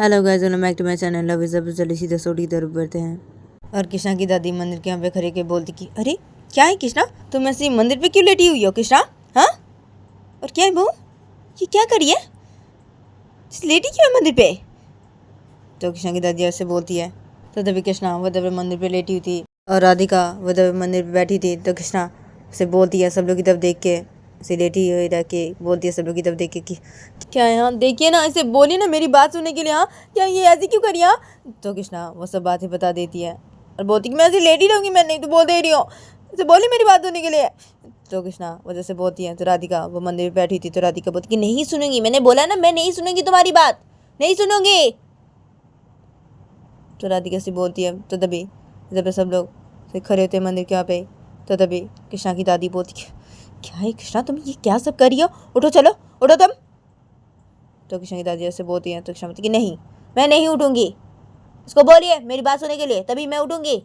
Hello guys, welcome back to my channel love is चलिए सीधे सोटी तरफ बढ़ते हैं। और कृष्णा की दादी मंदिर के यहाँ पे खड़े के बोलती कि अरे क्या है कृष्णा, तुम ऐसे मंदिर पे क्यों लेटी हुई हो कृष्णा? हाँ, और क्या है बहू, ये क्या करिए, लेटी क्यों है मंदिर पे? तो कृष्णा की दादी ऐसे बोलती है। तो तभी कृष्णा वो तभी मंदिर पे लेटी हुई थी और राधिका वो तभी मंदिर पे बैठी थी। तो कृष्णा से बोलती है सब लोग की तरफ देख के, ऐसे लेटी हुई रह के बोलती है सब लोग की तरफ देख के कि क्या है, हाँ देखिए ना, ऐसे बोलिए ना मेरी बात सुनने के लिए, हाँ क्या ये ऐसी क्यों करी? हाँ, तो कृष्णा वो सब बातें बता देती है और बोलती कि मैं ऐसे लेटी रहूँगी, मैं नहीं तो बोल दे रही हूँ, ऐसे बोली मेरी बात सुनने के लिए। तो कृष्णा वजह से बोलती है। तो राधिका वो मंदिर में बैठी थी। तो राधिका बोलती कि नहीं सुनूंगी, मैंने बोला ना मैं नहीं सुनूंगी तुम्हारी बात, नहीं सुनूंगी। तो राधिका से बोलती है। तो तभी जब सब लोग से खड़े होते हैं मंदिर के वहाँ पे, तो तभी कृष्णा की दादी बोलती क्या है कृष्णा, तुम ये क्या सब कर रही हो, उठो चलो उठो तुम। तो कृष्णा की दादी ऐसे बोलती है। तो कृष्णा बोलती कि नहीं मैं नहीं उठूंगी, इसको बोलिए मेरी बात सुनने के लिए तभी मैं उठूंगी।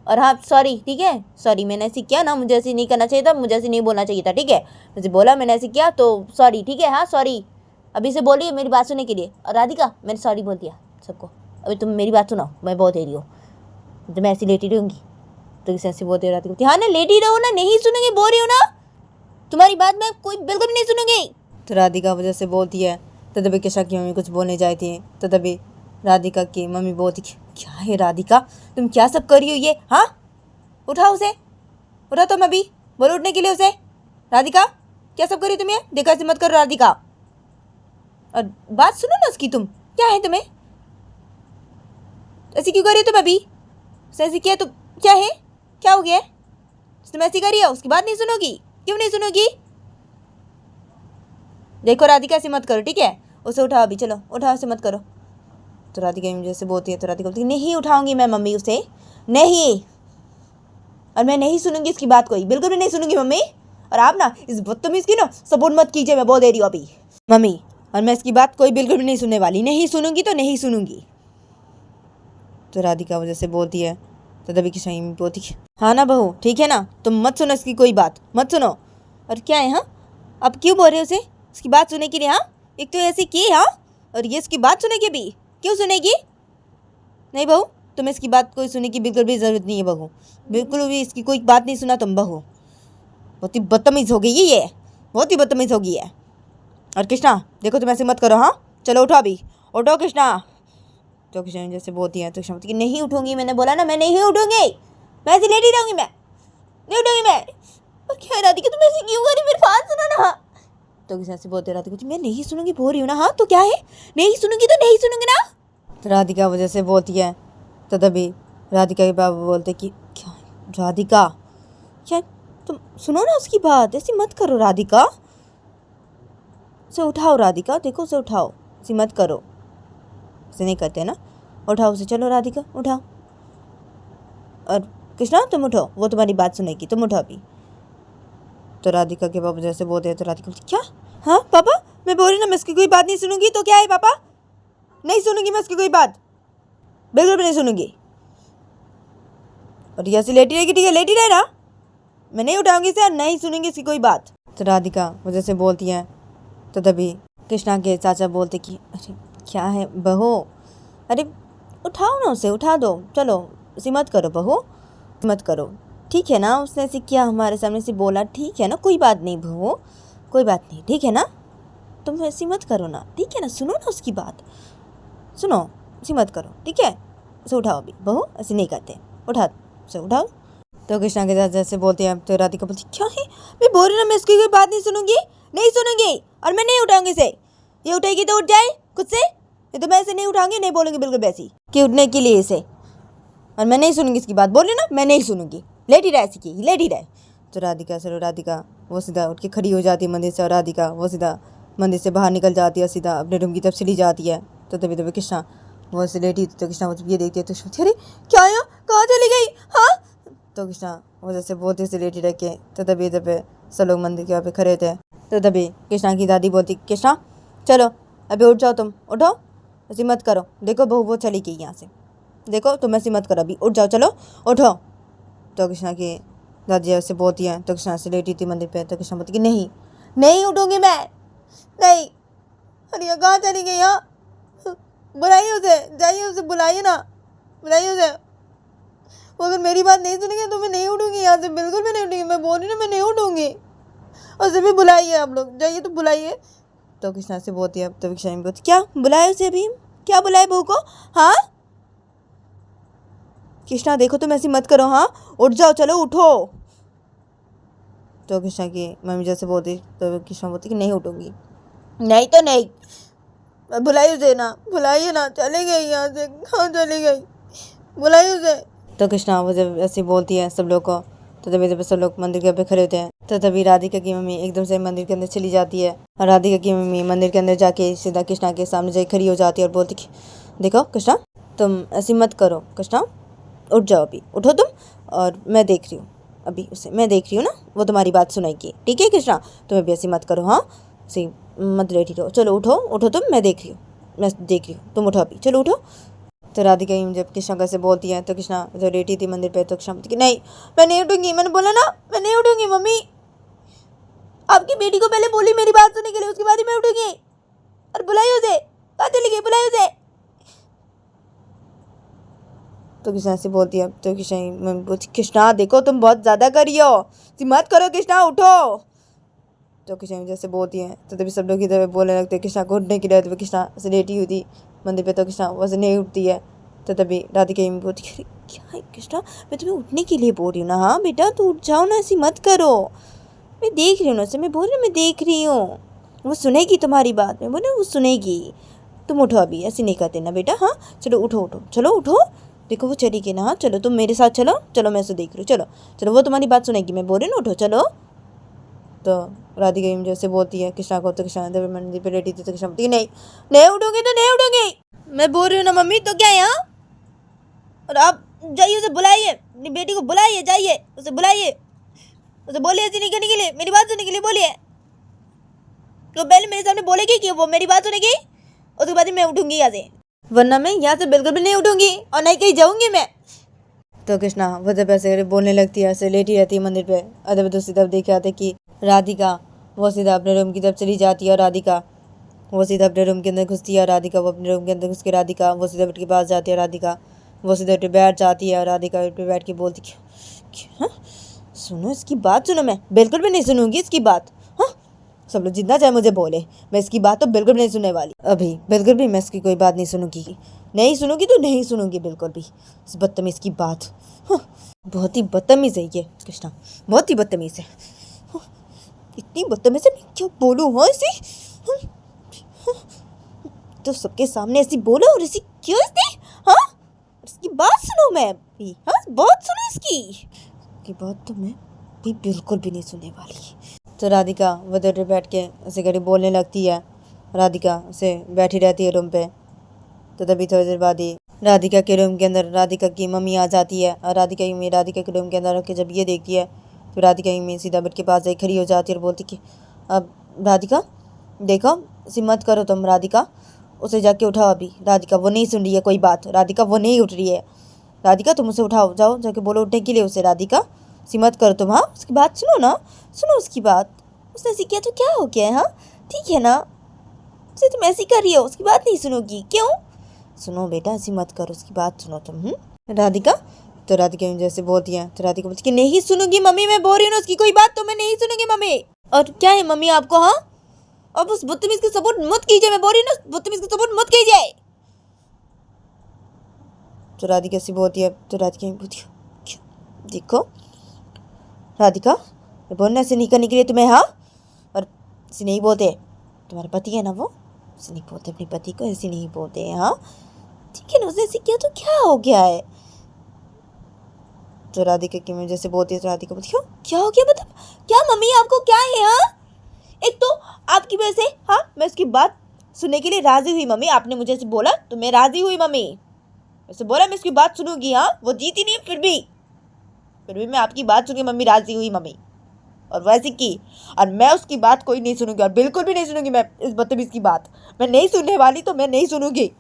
और हाँ सॉरी, ठीक है सॉरी, मैंने ऐसे किया ना, मुझे ऐसे नहीं करना चाहिए था, मुझे ऐसे नहीं बोलना चाहिए था, ठीक है मुझे बोला मैंने ऐसे किया तो सॉरी, ठीक है हाँ सॉरी। अभी से बोलिए मेरी बात सुनने के लिए। और राधिका मैंने सॉरी बोल दिया सबको, अभी तुम मेरी बात सुनो, मैं बहुत दे रही हूँ, तो मैं ऐसी लेटी रहूँगी। तो किसी ऐसे बोलते राधिका हाँ ना लेटी रहो ना, नहीं सुनूंगी, बोल रही हूँ ना तुम्हारी बात मैं कोई बिल्कुल भी नहीं सुनूंगी। तो राधिका वजह से बोलती है। तो तभी कृष्णा की मम्मी कुछ बोलने जाती है। तो तभी राधिका की मम्मी बोलती क्या है राधिका, तुम क्या सब कर रही हो ये? हाँ उठाओ उसे, उठा तुम अभी, बोलो उठने के लिए उसे। राधिका क्या सब कर रही हो तुम, ये देखा ऐसे मत करो राधिका, और बात सुनो ना उसकी, तुम क्या है तुम्हें, ऐसी क्यों कर रही हो तुम? अभी ऐसे किया तो क्या है, क्या हो गया? तुम ऐसी करी हो, उसकी बात नहीं सुनोगी, क्यों नहीं सुनोगी? देखो राधिका ऐसे मत करो, ठीक है उसे उठाओ अभी, चलो उठाओ, ऐसे मत करो। तो राधिका मुझे से बोलती है। तो राधिका बोलती है नहीं उठाऊंगी मैं मम्मी उसे, नहीं, और मैं नहीं सुनूंगी इसकी बात, कोई बिल्कुल भी नहीं सुनूंगी मम्मी। और आप ना इस बदतमीज की ना सपोर्ट मत कीजिए, मैं बोल दे रही हूँ अभी मम्मी, और मैं इसकी बात कोई बिल्कुल भी नहीं सुनने वाली, नहीं सुनूंगी तो नहीं सुनूंगी। तो राधिका वजह से बोलती है। तो तभी की सही बोलती हाँ ना बहू, ठीक है ना, तुम मत सुनो इसकी कोई बात, मत सुनो। और क्या है, हाँ अब क्यों बोल रहे हो उसे इसकी बात सुनने के लिए? हाँ एक तो ऐसे की, हाँ और ये इसकी बात सुनेगी भी, क्यों सुनेगी? नहीं बहू, तुम्हें इसकी बात कोई सुनने की बिल्कुल भी ज़रूरत नहीं है बहू, बिल्कुल भी इसकी कोई बात नहीं सुना तुम बहू, बहुत ही बदतमीज़ हो गई है ये, बहुत ही बदतमीज़ हो गई है। और कृष्णा देखो तुम ऐसे मत करो, हाँ चलो उठो अभी, उठो कृष्णा। तो कृष्णा जैसे बोलती है। तो कृष्णा बोलती कि नहीं उठूंगी, मैंने बोला ना मैं नहीं उठूंगी, मैं ऐसे लेटी रहूंगी, मैं नहीं उठूंगी मैं। और क्या राधिका तुम ऐसे क्यों करी, मेरी बात सुनो ना। तो कृष्णा से बोलते राधिका मैं नहीं सुनूंगी बोल रही हूँ ना, हाँ तो क्या है, नहीं सुनूंगी तो नहीं सुनूंगी ना। तो राधिका वजह से बोलती है। तो तभी राधिका के बाबा बोलते कि क्या राधिका, क्या तुम सुनो ना उसकी बात, ऐसी मत करो राधिका, उसे उठाओ राधिका, देखो उसे उठाओ, ऐसी मत करो, ऐसे नहीं करते ना, उठाओ उसे, चलो राधिका उठाओ। और कृष्णा तुम उठो, वो तुम्हारी बात सुनेगी, तुम उठो अभी। तो राधिका के पापा जैसे बोलते हैं। तो राधिका बोलती क्या, हाँ पापा मैं बोल रही ना मैं इसकी कोई बात नहीं सुनूंगी, तो क्या है पापा, नहीं सुनूंगी मैं इसकी कोई बात, बिल्कुल भी नहीं सुनूंगी। और ऐसे लेटी रहेगी, ठीक है लेटी रहे ना, मैं नहीं उठाऊंगी इसे और नहीं सुनूंगी इसकी कोई बात। तो राधिका वजह से बोलती है। तो तभी कृष्णा के चाचा बोलते कि अरे क्या है बहू, अरे उठाओ ना उसे, उठा दो, चलो ऐसी मत करो बहू, मत करो, ठीक है ना, उसने ऐसे किया हमारे सामने से बोला, ठीक है ना कोई बात नहीं बहू, कोई बात नहीं, ठीक है ना, तुम ऐसी मत करो ना, ठीक है ना, सुनो ना उसकी बात, सुनो, ऐसी मत करो, ठीक है उसे उठाओ अभी बहू, ऐसे नहीं करते, उठा उसे उठाओ। तो कृष्णा के साथ जैसे बोलते हैं। तो राधिका बोलती क्या है, मैं बोल रही ना मैं इसकी कोई बात नहीं सुनूंगी, नहीं सुनूंगी, और मैं नहीं उठाऊंगी इसे, ये उठेगी तो उठ जाए खुद से, ये तो मैं इसे नहीं उठाऊंगी, नहीं बोलूंगी बिल्कुल वैसी कि उठने के लिए इसे, और मैं नहीं सुनूंगी इसकी बात, बोल रही ना मैं नहीं सुनूंगी, लेटी रहे ऐसी की लेटी रहे। तो राधिका चलो राधिका वो सीधा उठ के खड़ी हो जाती है मंदिर से, और राधिका वो सीधा मंदिर से बाहर निकल जाती है, सीधा अपने रूम की तरफ चली जाती है। तो तभी तभी कृष्णा वो से लेटी, तो कृष्णा वो ये देखती है। तो सोचती अरे क्या आया, कहाँ चली गई, हाँ। तो कृष्णा वो जैसे बोलते से लेटी रह के। तो तभी सब लोग मंदिर के वहाँ पे खड़े थे। तो तभी कृष्णा की दादी बोलती कृष्णा चलो अभी उठ जाओ, तुम उठो, ऐसी मत करो, देखो बहू वो चली गई यहाँ से, देखो तुम ऐसी मत करो, अभी उठ जाओ, चलो उठो। तो कृष्णा की दादी ऐसे बोलती हैं। तो कृष्णा से लेटी थी मंदिर पे। तो कृष्णा बोलती कि नहीं नहीं उठूंगी मैं, नहीं, अरे कहाँ चली गई, हाँ बुलाइए उसे, जाइए उसे बुलाइए ना, बुलाइए उसे। वो अगर मेरी बात नहीं सुनेंगे तो मैं नहीं उठूंगी यहाँ से, बिल्कुल भी नहीं उठूंगी। मैं बोल रही हूँ मैं नहीं उठूंगी। उसे भी बुलाइए, आप लोग जाइए तो बुलाइए। तो कृष्णा से बोलती है, अब तो कृष्णा बोलती क्या बुलाए उसे अभी, क्या बुलाए बहू को? हाँ कृष्णा देखो तुम ऐसी मत करो, हाँ उठ जाओ, चलो उठो। तो कृष्णा की मम्मी जैसे बोलती तो कृष्णा बोलती कि नहीं उठूंगी। नहीं तो नहीं, बुलाइए उसे ना, बुलाइए ना, चले गई यहाँ से, कहाँ चली गई, बुलाइए उसे। तो कृष्णा वो जब ऐसी बोलती है सब लोग को, तो तभी जब सब लोग मंदिर के पे खड़े होते हैं, तो तभी राधिका की मम्मी एकदम से मंदिर के अंदर चली जाती है। और राधिका की मम्मी मंदिर के अंदर जाके सीधा कृष्णा के सामने जाके खड़ी हो जाती है और बोलती कि देखो कृष्णा तुम ऐसी मत करो, कृष्णा उठ जाओ, अभी उठो तुम, और मैं देख रही हूँ अभी उसे, मैं देख रही हूँ ना, वो तुम्हारी बात सुनाएगी, ठीक है कृष्णा, तुम अभी ऐसी मत करो, हाँ सी मत लेटी रहो, चलो उठो उठो तुम, मैं देख रही हूँ, मैं देख रही हूँ, तुम उठो अभी, चलो उठो। तो राधिका जब कृष्णा कैसे बोलती है, तो कृष्णा जो लेटी थी मंदिर पे, तो कृष्णा बोलती कि नहीं मैं नहीं उठूंगी, मैंने बोला ना मैं नहीं उठूंगी मम्मी, आपकी बेटी को पहले बोली मेरी बात सुनने के लिए, उसके बाद ही मैं उठूंगी। और बुलाइए उसे, कहाँ चली गई, बुलाइए उसे। तो कृष्णा से बोलती है, तो कृष्णा बोलती कृष्णा देखो तुम बहुत ज़्यादा कर रही हो, मत करो कृष्णा उठो। तो कृष्णा जैसे बोलती है, तो तभी सब लोग इधर बोलने लगते हैं कृष्णा को उठने के लिए, तो कृष्णा से लेटी हुई थी मंदिर पे, तो कृष्णा वैसे नहीं उठती है। तो तभी राधिका मम्मी बोलती है क्या है कृष्णा, मैं तुम्हें उठने के लिए बोल रही हूँ ना, हाँ बेटा तो उठ जाओ ना, ऐसी मत करो, मैं देख रही हूँ ना उसे, मैं बोल रही हूँ मैं देख रही हूँ, वो सुनेगी तुम्हारी बात, मैं बोल रही हूँ वो सुनेगी, तुम उठो अभी, ऐसे नहीं करते ना बेटा, हाँ चलो उठो उठो, चलो उठो, देखो वो चली गई ना, हाँ चलो तुम मेरे साथ चलो, चलो मैं उसे देख रही हूँ, चलो चलो वो तुम्हारी बात सुनेगी, मैं बोल रही हूँ ना उठो चलो। तो राधिका जैसे बोलती है कृष्णा को, तो कृष्णा जब मंदिर पे लेटी थी, तो कृष्णा बोलती है नहीं नहीं उठूंगी तो नहीं उठूंगी, मैं बोल रही हूँ ना मम्मी, तो क्या है यहाँ, और आप जाइए उसे बुलाइए, अपनी बेटी को बुलाइए, जाइए उसे बुलाइए, उसे बोलिए ऐसे नहीं करने के लिए, मेरी बात सुनने के लिए बोलिए। तो पहले मेरे सामने बोलेगी कि वो मेरी बात सुनेगी, उसके बाद ही मैं उठूंगी यहाँ से, वरना मैं यहाँ से बिल्कुल भी नहीं उठूंगी और नहीं कहीं जाऊंगी मैं। तो कृष्णा वो जब ऐसे बोलने लगती है, ऐसे लेटी रहती है मंदिर पे, और जब दूसरी तरफ देखे आते कि राधिका वो सीधा अपने रूम की तरफ चली जाती है, और राधिका वो सीधा अपने रूम के अंदर घुसती है, और राधिका वो अपने रूम के अंदर घुस के राधिका वो सीधा बेड के पास जाती है, राधिका वो सीधा बेड पे बैठ जाती है, और राधिका बेड पे बैठ के बोलती हाँ सुनो इसकी बात सुनो, मैं बिल्कुल भी नहीं सुनूंगी इसकी बात, हाँ सब लोग जितना चाहे मुझे बोले, मैं इसकी बात तो बिल्कुल भी नहीं सुनने वाली, अभी बिल्कुल भी मैं इसकी कोई बात नहीं सुनूंगी, नहीं सुनूंगी तो नहीं सुनूंगी बिल्कुल भी इस बदतमीज की बात, हाँ बहुत ही बदतमीज है ये कृष्णा, बहुत ही बदतमीज है, हाँ, इतनी बदतमीज है, मैं क्या बोलूँ हाँ इसी, तो सबके सामने ऐसी बोलो और ऐसी क्यों इसने, हाँ इसकी बात सुनो मैं भी, हाँ बात सुनो इसकी बात तो मैं भी बिल्कुल भी नहीं सुनने वाली। तो राधिका वधर पे बैठ के ऐसे करीब बोलने लगती है, राधिका से बैठी रहती है रूम पे। तो तभी थोड़ी देर बाद ही राधिका के रूम के अंदर राधिका की मम्मी आ जाती है, और राधिका की मम्मी राधिका के रूम के अंदर रख के जब ये देखती है, तो राधिका की मम्मी सीधा बेड के पास जाके खड़ी हो जाती है और बोलती कि अब राधिका देखो ऐसी मत करो तुम, राधिका उसे जाके उठाओ अभी, राधिका वो नहीं सुन रही है कोई बात, राधिका वो नहीं उठ रही है, राधिका तुम उसे उठाओ, जाओ जाके बोलो उठने के लिए उसे, राधिका ऐसी मत करो तुम, हाँ उसकी बात सुनो ना, सुनो उसकी बात, उसने ऐसी किया तो क्या हो गया है, हाँ ठीक है ना, उसे तुम ऐसी कर रही हो, उसकी बात नहीं सुनोगी क्यों, सुनो बेटा ऐसी मत करो, उसकी बात सुनो तुम, राधिका। तो राधिका जैसे बोलती है, तो राधिका बोलती कि नहीं सुनूंगी मम्मी, मैं बोल रही हूँ ना उसकी कोई बात तो मैं नहीं सुनूंगी मम्मी, और क्या है मम्मी आपको, हाँ अब उस बदतमीज की सपोर्ट मत कीजिए, मैं बोल रही हूँ ना बदतमीज की सपोर्ट मत कीजिए। तो राधिका ऐसी बोलती है, तो राधिका बोलती है देखो राधिका मैं बोलना ऐसे नहीं करने के लिए तुम्हें, हाँ और ऐसे नहीं बोलते, तुम्हारा पति है ना वो, ऐसे नहीं बोलते अपने पति को, ऐसे नहीं बोलते हैं, हाँ ठीक है ना, उसने ऐसे किया तो क्या हो गया है। तो राधिका की मुझे से बोलती है, तो राधिका बोलती है क्या हो गया, मतलब क्या मम्मी आपको क्या है, हाँ एक तो आपकी वजह से, हाँ मैं उसकी बात सुनने के लिए राजी हुई मम्मी, आपने मुझे ऐसे बोला तो मैं राजी हुई मम्मी, ऐसे बोला मैं उसकी बात सुनूंगी, हाँ वो जीती नहीं फिर भी मैं आपकी बात सुन के मम्मी राजी हुई मम्मी, और वैसे की, और मैं उसकी बात कोई नहीं सुनूंगी, और बिल्कुल भी नहीं सुनूंगी मैं इस बदतमीज की बात, मैं नहीं सुनने वाली तो मैं नहीं सुनूंगी,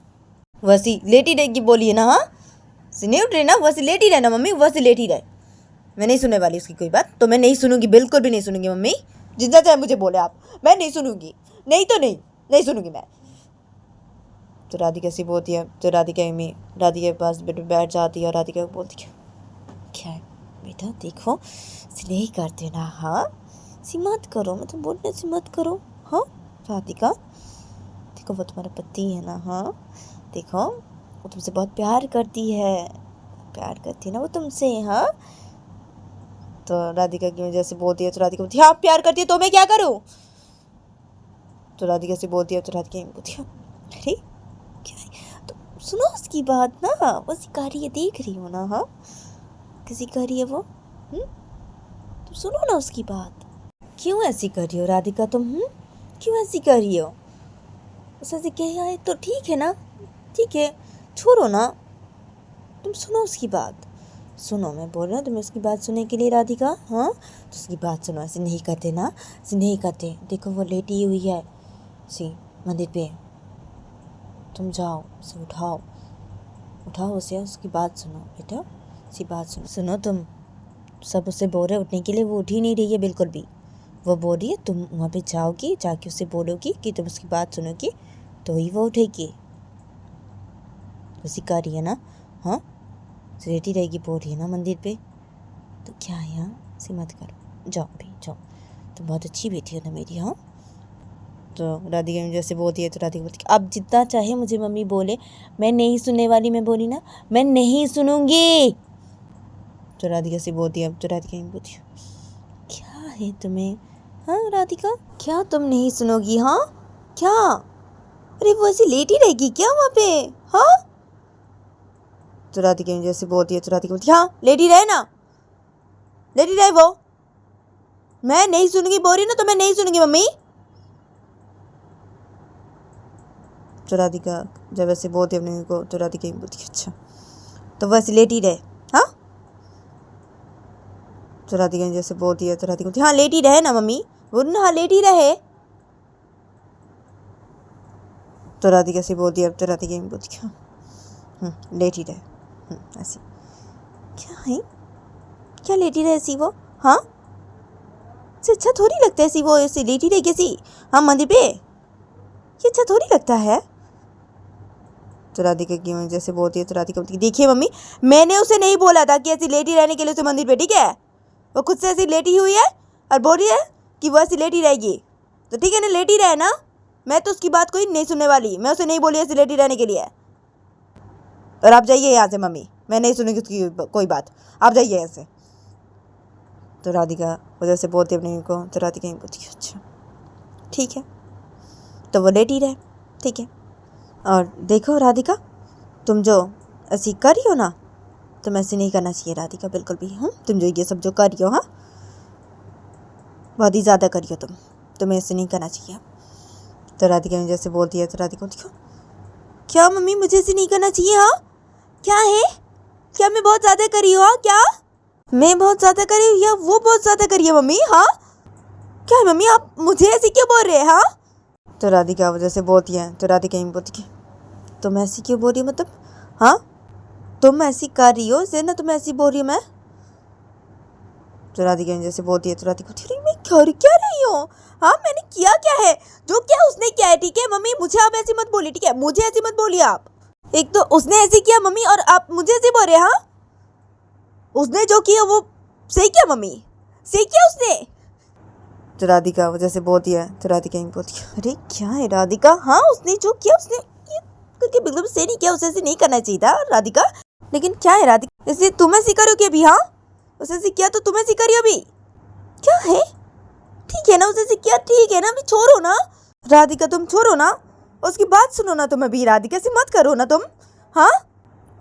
वैसी लेटी रहेगी बोलिए ना, हाँ नहीं उठ रही ना, वैसे लेटी रहे ना मम्मी, वैसे लेटी रहे, मैं नहीं सुनने वाली उसकी कोई बात, तो मैं नहीं सुनूंगी, बिल्कुल भी नहीं सुनूंगी मम्मी, जितना चाहे मुझे बोले आप, मैं नहीं सुनूंगी, नहीं तो नहीं, नहीं सुनूंगी मैं। तो राधिका से बोलती है, तो राधिका अम्मी राधिका के पास बेड पे बैठ जाती है और राधिका को बोलती है, क्या है बेटा, देखो स्नेह करते ना, हाँ सी मत करो, मतलब बोलने से मत करो। हाँ राधिका, देखो वो तुम्हारा पति है ना, हाँ देखो वो तुमसे बहुत प्यार करती है ना वो तुमसे। हाँ तो राधिका की वजह से बोलती है, तो राधिका बोलती है, हाँ प्यार करती है तो मैं क्या करूँ। तो राधिका से बोलती है, तो राधिका बोलती है, अरे क्या है, तो सुनो उसकी बात ना, वो सिखा रही है, देख रही हो ना। हाँ कैसी कर रही है वो, तुम सुनो ना उसकी बात। क्यों ऐसी कर रही हो राधिका तुम, क्यों ऐसी कर रही हो। उसे ऐसे कह आए तो ठीक है ना, ठीक है छोड़ो ना, तुम सुनो उसकी बात। सुनो मैं बोल रहा हूँ तुम्हें उसकी बात सुनने के लिए राधिका। हाँ तो उसकी बात सुनो, ऐसे नहीं करते ना, ऐसे नहीं करते। देखो वो लेटी हुई है सी मंदिर पे, तुम जाओ उसे उठाओ उसे, उसकी बात सुनो बेटा, उसकी बात सुनो तुम। सब उसे बोल रहे उठने के लिए, वो उठ ही नहीं रही है बिल्कुल भी। वो बोल रही है तुम वहाँ पे जाओगी, जाके उसे बोलोगी कि तुम उसकी बात सुनोगी तो ही वो उठेगी। वो सिखा रही है ना, हाँ लेटी रहेगी, बोल रही है ना मंदिर पे, तो क्या है यहाँ से मत करो, जाओ भी जाओ, तुम बहुत अच्छी बेटी हो ना मेरी। हाँ तो राधिका जैसे बोलती है, तो राधिका बोलती है, अब जितना चाहे मुझे मम्मी बोले, मैं नहीं सुनने वाली। मैं बोली ना मैं नहीं सुनूंगी। तो राधिका से बोलती है, तो राधिका बोलती है, क्या है तुम्हें, हाँ राधिका क्या तुम नहीं सुनोगी। हाँ क्या, अरे वो ऐसी लेटी रहेगी क्या वहाँ पे। हाँ तो राधिका जैसे बोलती है, तो राधिका बोलती है, हाँ लेटी रहे ना, लेटी रहे वो, मैं नहीं सुनूंगी बोल रही ना, तो मैं नहीं सुनूंगी मम्मी। तो राधिका जब ऐसे बोलती है अपने को, तो राधिका बोलती है, अच्छा तो वैसे लेटी रहे। हाँ तो राधिका जैसे बोलती है, तो राधिका बोलती है, हाँ लेटी रहे ना मम्मी, बोल ना हाँ लेटी रहे। तो राधिका से बोलती है, तो राधिका बोलती है, लेटी रहे, ऐसी क्या है, क्या लेटी रहे ऐसी वो। हाँ से अच्छा थोड़ी लगता है ऐसी वो, ऐसी लेटी रहे कैसी, हाँ मंदिर पे, ये अच्छा थोड़ी लगता है। तो राधिका की जैसे बोलती है, तो राधिका बोलती है, देखिए मम्मी मैंने उसे नहीं बोला था कि ऐसी लेटी रहने के लिए उसे मंदिर पे, ठीक है, वो खुद से ऐसी लेटी हुई है और बोल रही है कि वो ऐसी लेटी रहेगी, तो ठीक है ना लेटी रहे ना, मैं तो उसकी बात कोई नहीं सुनने वाली, मैं उसे नहीं बोली ऐसी लेटी रहने के लिए। और आप जाइए यहाँ से मम्मी, मैं नहीं सुनूंगी उसकी कोई बात, आप जाइए यहाँ से। तो राधिका वजह से बोलती है अपने को, तो राधिका बोलती है, अच्छा ठीक है, तो वो लेटी रहे, ठीक है। और देखो राधिका तुम जो ऐसी कर रही हो ना, तुम ऐसे नहीं करना चाहिए राधिका बिल्कुल भी। तुम जो ये सब जो कर रही हो, हाँ बहुत ही ज़्यादा कर रही हो तुम्हें ऐसे नहीं करना चाहिए। तो राधिका जैसे बोलती है, तो राधिका देखो क्या मम्मी मुझे ऐसे नहीं करना चाहिए। हाँ क्या है, क्या मैं बहुत ज़्यादा करी हूँ, हाँ क्या मैं बहुत ज़्यादा करी हूँ या वो बहुत ज़्यादा करी है मम्मी। हाँ क्या है मम्मी, आप मुझे ऐसे क्यों बोल रहे हैं। हाँ तो राधिका वजह से बोलती है, तो राधिका बोलती है, तुम ऐसी क्यों बोल रही हो, मतलब हाँ तुम ऐसी कर रही हो से ना, तुम ऐसी बोल रही हो मैं। तो राधिका जैसे बोलती है, तो राधिका बोलती है, मैं कर क्या रही हूँ, हाँ मैंने किया क्या है, जो क्या उसने किया है, ठीक है मम्मी मुझे आप ऐसी मत बोलिए, ठीक है मुझे ऐसी मत बोलिए आप। एक तो उसने ऐसे किया मम्मी, और आप मुझे ऐसे बोल रहे हैं। हाँ उसने जो किया वो सही किया मम्मी, सही किया उसने। तो राधिका वजह से बोलती है, तो राधिका बोलती है, अरे क्या है राधिका, हाँ उसने जो किया उसने ये करके बिल्कुल सही नहीं किया, उसे ऐसे नहीं करना चाहिए था राधिका। लेकिन क्या है राधिका, इसलिए तुम्हें सिखा रही हो कि अभी, हाँ उसे ऐसे किया तो तुम्हें सिखा रही हो अभी, क्या है ठीक है ना, उसे ऐसे किया ठीक है ना, अभी छोड़ो ना राधिका, तुम छोड़ो ना, उसकी बात सुनो ना, तुम अभी राधिका से मत करो ना तुम। हाँ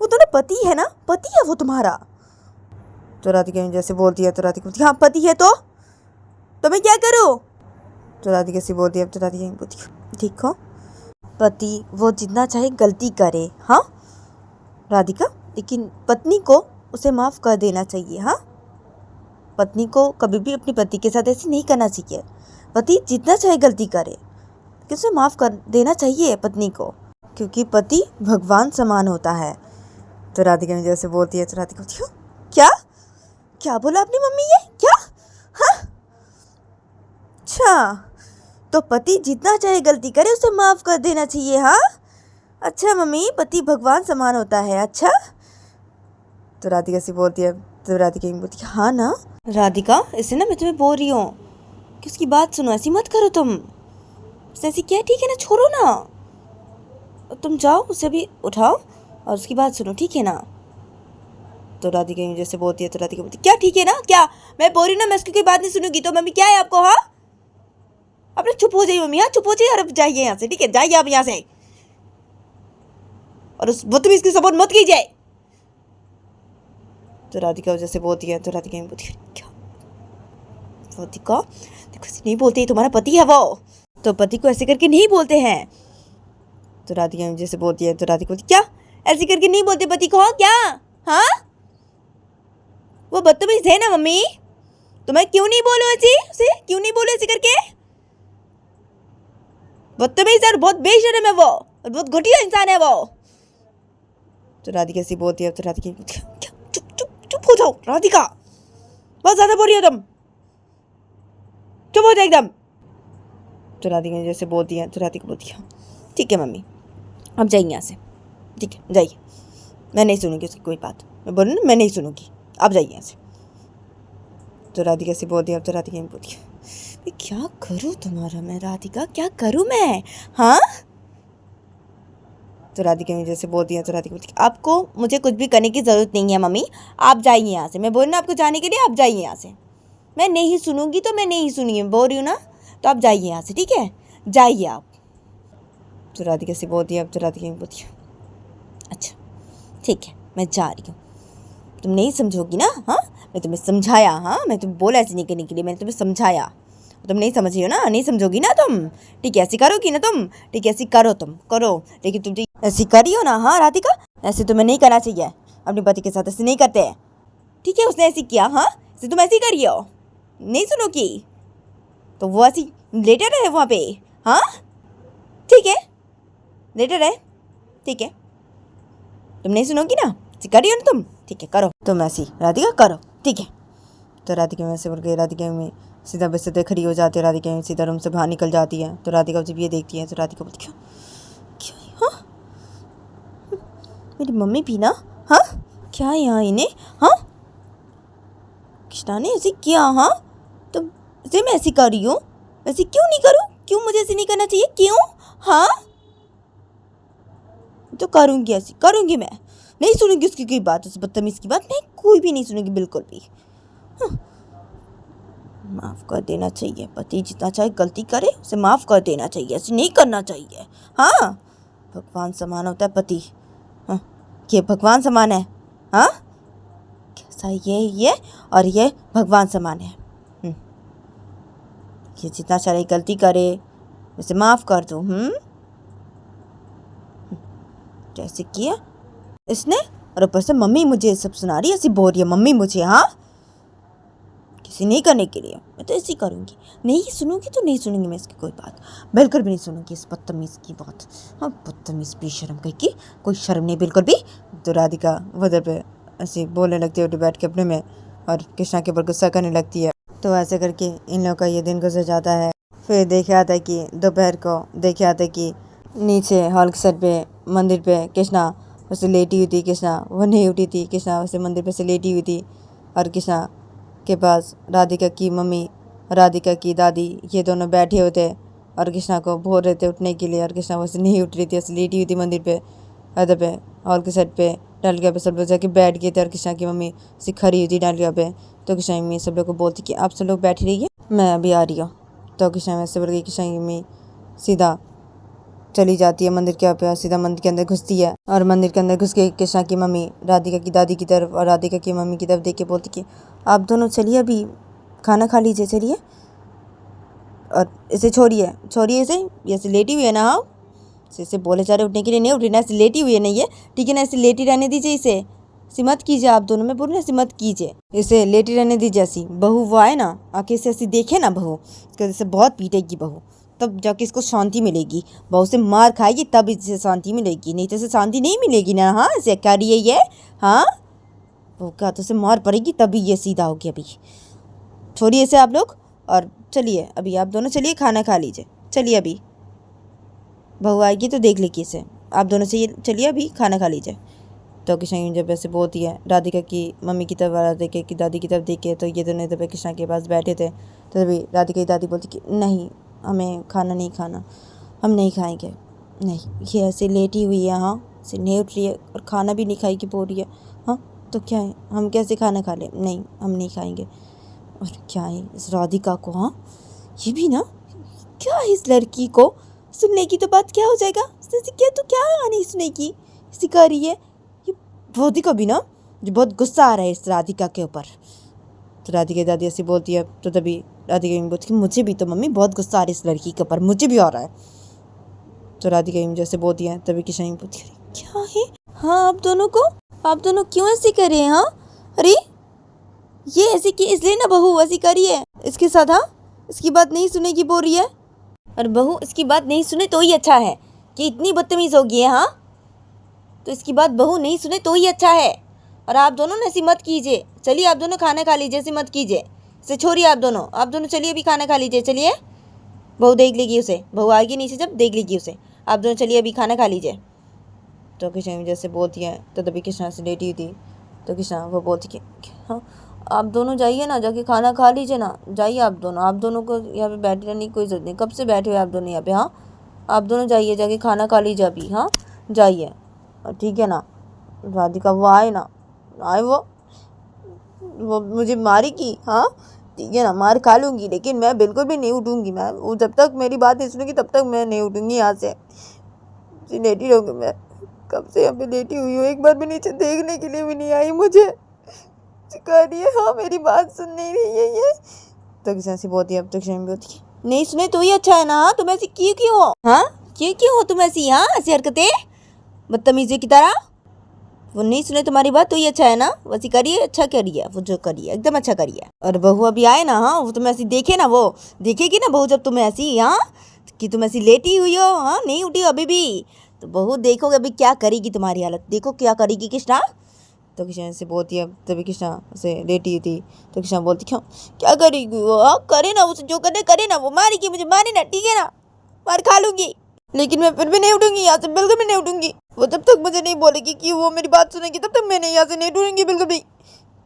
वो तुम्हारा पति है ना, पति है वो तुम्हारा। तो राधिका जैसे बोलती है, तो राधिका बोलती है, हाँ पति है तो मैं क्या करूँ। तो राधिका से बोलती है, तो राधिका बोलती है, देखो पति वो जितना चाहे गलती करे, हाँ राधिका, लेकिन पत्नी को उसे माफ़ कर देना चाहिए। हाँ पत्नी को कभी भी अपने पति के साथ ऐसे नहीं करना चाहिए, पति जितना चाहे गलती करे लेकिन उसे माफ़ कर देना चाहिए पत्नी को, क्योंकि पति भगवान समान होता है। तो राधिका जैसे बोलती है, तो राधिका बोलती है, क्या क्या बोला आपने मम्मी, ये क्या। हाँ अच्छा तो पति जितना चाहे गलती करे उसे माफ़ कर देना चाहिए। हाँ अच्छा मम्मी, पति भगवान समान होता है। अच्छा, तो राधिका से बोलती है, तो राधिका बोलती है हाँ ना। राधिका, इससे ना मैं तुम्हें बोल रही हूँ कि उसकी बात सुनो, ऐसी मत करो तुम। उसने ऐसी क्या, ठीक है ना, छोड़ो ना, तुम जाओ उसे भी उठाओ और उसकी बात सुनो, ठीक है ना। तो राधिका जैसे बोलती है, तो राधिका बोलती क्या ठीक है ना, क्या मैं बोल रही हूँ ना, मैं उसकी कोई बात नहीं सुनूंगी। तो मम्मी क्या है आपको, हाँ अपने चुप हो जाइए मम्मी, हाँ चुप हो जाइए और अब जाइए यहाँ से, ठीक है, जाइए आप यहाँ से और उस बदतमीज की सपोर्ट मत कीजिए। तो राधिका जैसे बोलती है, तो राधिका बोलती है क्या, राधिका देखो ऐसे नहीं बोलते, तुम्हारा पति है वो, तो पति को ऐसे करके नहीं बोलते हैं। तो राधिका जैसे बोलती है, तो राधिका बोलती क्या ऐसे करके नहीं बोलते पति को, क्या, हाँ वो बदतमीज है ना मम्मी, तो मैं क्यों नहीं बोलूं ऐसी उसे, क्यों नहीं बोलूं ऐसे करके, बदतमीज है और बहुत बेशर्म है वो और बहुत घटिया इंसान है वो। तो राधिका ऐसी बोलती है, तो राधिका क्या, चुप चुप चुप हो जाओ राधिका, बहुत ज्यादा बोल रही हो तुम, चुप हो जाओ एकदम। तो राधिका जैसे बोलती है, तो राधिका बोलती है ठीक है मम्मी, अब जाइए यहाँ से, ठीक है जाइए, मैं नहीं सुनूंगी उसकी कोई बात, मैं बोलूँ ना मैं नहीं सुनूंगी, आप जाइए यहाँ से। तो राधिका से बोलती है, तो राधिका बोलती है मैं क्या करूँ तुम्हारा, मैं राधिका क्या करूँ मैं, हाँ। तो राधिका जैसे बोलती है, तो राधिका बोलती है आपको मुझे कुछ भी करने की ज़रूरत नहीं है मम्मी, आप जाइए यहाँ से, मैं बोल रही हूँ आपको जाने के लिए, आप जाइए यहाँ से, मैं नहीं सुनूंगी तो मैं नहीं सुनूंगी, बोल रही हूँ ना, तो आप जाइए यहाँ से, ठीक है जाइए आप। तो राधिका से बोलती है, तो राधिका बोलती है अच्छा ठीक है मैं जा रही हूँ, तुम नहीं समझोगी ना, हाँ मैं तुम्हें समझाया, हाँ मैं तुम्हें बोला ऐसे नहीं करने के लिए, मैंने तुम्हें समझाया, तुम नहीं समझ रही हो ना, नहीं समझोगी ना तुम, ठीक है ऐसी करोगी ना तुम, ठीक है ऐसी करो तुम करो, लेकिन तुम ऐसी करी हो ना, हाँ राधिका ऐसे तुम्हें नहीं करना चाहिए, अपने पति के साथ ऐसे नहीं करते हैं, ठीक है उसने ऐसी किया, हाँ ऐसे तुम ऐसी करी हो, नहीं सुनोगी तो वो ऐसी लेटर है वहाँ पे, हाँ ठीक है लेटर है, ठीक है तुम नहीं सुनोगी ना, ऐसी करी हो ना तुम, ठीक है करो तुम ऐसी राधिका करो, ठीक है। तो राधिका में ऐसे बोल के राधिका में सीधा बस खड़ी हो जाती है, राधिका में सीधा रूम से बाहर निकल जाती है। तो राधिका जब ये देखती है, तो राधिका बोलती क्यों क्यों, हाँ मेरी मम्मी भी ना, हाँ क्या यहाँ इन्हें, हाँ कृष्णा ने ऐसे किया, हाँ तो इसे मैं ऐसी कर रही हूँ, ऐसे क्यों नहीं करूँ, क्यों मुझे ऐसे नहीं करना चाहिए, क्यों, हाँ तो करूँगी ऐसी करूँगी, मैं नहीं सुनूंगी उसकी कोई बात, उस बदतमीज की बात मैं कोई भी नहीं सुनूंगी बिल्कुल भी, हाँ। माफ़ कर देना चाहिए, पति जितना चाहे गलती करे उसे माफ़ कर देना चाहिए, ऐसे नहीं करना चाहिए, हाँ भगवान समान होता है पति, हाँ ये भगवान समान है, हाँ कैसा ये और ये भगवान समान है, ये जितना चाहे गलती करे उसे माफ़ कर दो, कैसे किया इसने, और ऊपर से मम्मी मुझे सब सुना रही है, ऐसी बोल रही है मम्मी मुझे, हाँ किसी नहीं करने के लिए, मैं तो ऐसी करूँगी, नहीं सुनूंगी तो नहीं सुनूंगी मैं इसकी कोई बात, बिल्कुल भी नहीं सुनूंगी इस बदतमीज़ की बात, हाँ बदतमीज़ बेशर्म कहीं की, कोई शर्म नहीं बिल्कुल भी। तो राधिका उधर पे ऐसे बोलने लगती है उधर बैठ के अपने में, और कृष्णा के ऊपर गुस्सा करने लगती है। तो ऐसे करके इन लोगों का ये दिन गुजर जाता है। फिर देखे आता है कि दोपहर को देखे आता है कि नीचे हॉल के सेट पे मंदिर पे कृष्णा उसे लेटी हुई थी, कृष्णा वो नहीं उठी थी, कृष्णा उसे मंदिर पे से लेटी हुई थी, और कृष्णा के पास राधिका की मम्मी, राधिका की दादी, ये दोनों बैठे हुए थे और कृष्णा को बोल रहे थे उठने के लिए, और कृष्णा वैसे नहीं उठ रही थी, ऐसे लेटी हुई थी मंदिर पे अदर पे हॉल के सेट पे डालिया पे, सब लोग जाके बैठ गए थे और कृष्णा की मम्मी से खड़ी हुई थी डालिया पे। तो कृष्णा की मम्मी सब लोग को बोलती कि आप सब लोग बैठ रहिए, मैं अभी आ रही हूँ। तो कृष्णा में से बोल गई, कृष्णा की मम्मी सीधा चली जाती है मंदिर के यहाँ पे, सीधा मंदिर के अंदर घुसती है, और मंदिर के अंदर घुस के कृष्णा की मम्मी राधिका की दादी की तरफ और राधिका की मम्मी की तरफ देख के बोलती कि आप दोनों चलिए अभी खाना खा लीजिए, चलिए, और इसे छोड़िए छोड़िए इसे, ये ऐसे लेटी हुई है ना, हाँ इसे बोले जा रहे उठने के लिए नहीं उठ रही ना, ऐसे लेटी हुई है नहीं है, ठीक है ना, ऐसे लेटी रहने दीजिए इसे, ऐसी मत कीजिए आप दोनों, मैं बोल रही ऐसी मत कीजिए, इसे लेटी रहने दीजिए। ऐसी बहू वो आए ना आके इसे ऐसी देखे ना बहू, इसके जैसे बहुत पीटेगी बहू, तब जाके इसको शांति मिलेगी, बहू से मार खाएगी तब इसे शांति मिलेगी, नहीं तो इसे शांति नहीं मिलेगी ना, हाँ ऐसे क्या रही है ये, हाँ वो क्या तो इसे मार पड़ेगी तभी ये सीधा होगी। अभी छोड़िए इसे आप लोग और चलिए अभी आप दोनों चलिए खाना खा लीजिए, चलिए अभी बहू आएगी तो देख लेगी इसे, आप दोनों से ये चलिए अभी खाना खा लीजिए। तो कृष्णा जब ऐसे बोलती है राधिका की मम्मी की तरफ वाला देखे कि दादी की तरफ देखे, तो ये दोनों जब कृष्णा के पास बैठे थे तो तभी राधिका की दादी बोलती कि नहीं, हमें खाना नहीं खाना, हम नहीं खाएंगे। नहीं, ये ऐसे लेटी हुई है, हाँ ऐसे नहीं उठ रही है और खाना भी नहीं खाएगी बोल रही है। हाँ तो क्या है, हम कैसे खाना खा लें? नहीं, हम नहीं खाएंगे। और क्या है इस राधिका को, हाँ ये भी ना, क्या है इस लड़की को, सुनने की तो बात क्या हो जाएगा, क्या तो क्या नहीं सुनने की सिखा रही है ये। राधिका भी ना, जो बहुत गुस्सा आ रहा है इस राधिका के ऊपर। तो राधिका दादी ऐसी बोलती है तो तभी राधिका बोलती है मुझे भी तो मम्मी बहुत गुस्सा आ रहा है इस लड़की के ऊपर, मुझे भी आ रहा है। तो राधिका जैसे बोलती है तभी किशन बोलती है क्या है, हाँ आप दोनों क्यों ऐसे कर रहे हैं? हाँ अरे ये ऐसे की इसलिए ना बहू ऐसी करी है इसके साथ, हाँ इसकी बात नहीं सुनेगी बोल रही है। और बहू इसकी बात नहीं सुने तो ही अच्छा है कि इतनी बदतमीज होगी है, हाँ तो इसकी बात बहू नहीं सुने तो ही अच्छा है। और आप दोनों ने ऐसी मत कीजिए, चलिए आप दोनों खाना खा लीजिए, ऐसी मत कीजिए, इसे छोड़िए आप दोनों चलिए अभी खाना खा लीजिए, चलिए बहू देख लेगी उसे, बहू आएगी नीचे जब देख लेगी उसे, आप दोनों चलिए अभी खाना खा लीजिए। तो कृष्णा जैसे बोलती है तो तभी कृष्णा से लेटी थी तो कृष्णा वो बोलती कि हाँ आप दोनों जाइए ना, जाके खाना खा लीजिए ना, जाइए आप दोनों को यहाँ पे बैठे रहने की कोई ज़रूरत नहीं, कब से बैठे हुए आप दोनों यहाँ पे, हाँ आप दोनों जाइए, जाके खाना खा लीजिए अभी, हाँ जाइए, ठीक है ना। राधिका वो आए ना, आए वो मुझे मारेगी, हाँ ठीक है ना, मार खा लूँगी लेकिन मैं बिल्कुल भी नहीं उठूँगी, मैं वो जब तक मेरी बात नहीं सुनूँगी तब तक मैं नहीं उठूँगी यहाँ से लेटी रहूँगी। मैं कब से यहाँ पे लेटी हुई हूँ, एक बार भी नीचे देखने के लिए भी नहीं आई, मुझे सिखा रही है, हाँ मेरी बात सुन नहीं रही है ये। तो किसी से बोलती है, अब तो किसी बोलती है नहीं सुने तो ही अच्छा है ना, हाँ तुम ऐसी क्यों हो, हाँ क्यों हो तुम ऐसी, हाँ ऐसी हरकतें बदतमीजी की तरह, वो नहीं सुने तुम्हारी बात तो ही अच्छा है ना, वैसी करिए, अच्छा करिए, वो जो करिए एकदम अच्छा करिए। और बहू अभी आए ना, हाँ वो तुम्हें ऐसी देखे ना, वो देखेगी ना बहू जब तुम्हें ऐसी, हाँ कि तुम ऐसी लेटी हुई हो, हाँ नहीं उठी हो अभी भी, तो बहू देखोगे अभी क्या करेगी तुम्हारी हालत, देखो क्या करेगी कृष्णा। तो कृष्णा से बोलती है तभी कृष्णा से लेटी थी तो कृष्णा बोलती क्यों क्या करेगी वो, हाँ करे ना उसे जो करने करे ना, वो मारेगी मुझे, मारे ना ठीक है ना, मार खा लूंगी लेकिन मैं फिर भी नहीं उठूंगी यहाँ से, बिल्कुल भी नहीं उठूंगी, वो जब तक मुझे नहीं बोलेगी कि वो मेरी बात सुनेगी तब तक मैं नहीं यहाँ से नहीं उठूंगी बिल्कुल भी।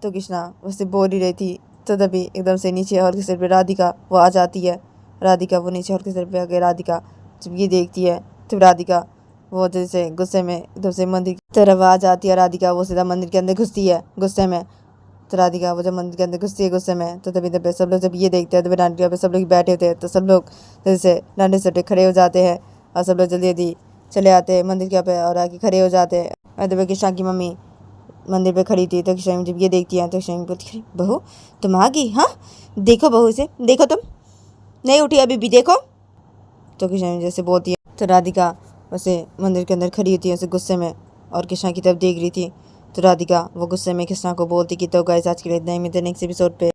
तो कृष्णा वैसे बोल ही रही थी तो तभी एकदम से नीचे और के सिर पे राधिका वो आ जाती है। राधिका वो नीचे और के सिर पे आ गई, राधिका जब ये देखती है तो राधिका वो जैसे गुस्से में एकदम से मंदिर की तरफ आ जाती है। राधिका वो सीधा मंदिर के अंदर घुसती है गुस्से में। तो राधिका वो जब मंदिर के अंदर घुसती है गुस्से में तो तभी तभी सब लोग जब ये देखते हैं तो राधिका पे सब लोग बैठे होते हैं तो सब लोग जैसे डंडे सटे खड़े हो जाते हैं और सब लोग जल्दी जल्दी चले आते हैं मंदिर के पे और आके खड़े हो जाते हैं। और तभी कृष्णा की मम्मी मंदिर पे खड़ी थी तो कृष्णा जब ये देखती है तो कृष्णा बोलती बहू तुम आ गई, हाँ देखो बहू से, देखो तुम नहीं उठी अभी भी देखो। तो कृष्णा जैसे बोलती है तो राधिका वैसे मंदिर के अंदर खड़ी होती है उसे गुस्से में और कृष्णा की तरफ देख रही थी। तो राधिका वो गुस्से में कृष्णा को बोलती कि तो गाइस आज के लिए इतना ही, मिलते हैं नेक्स्ट एपिसोड पे।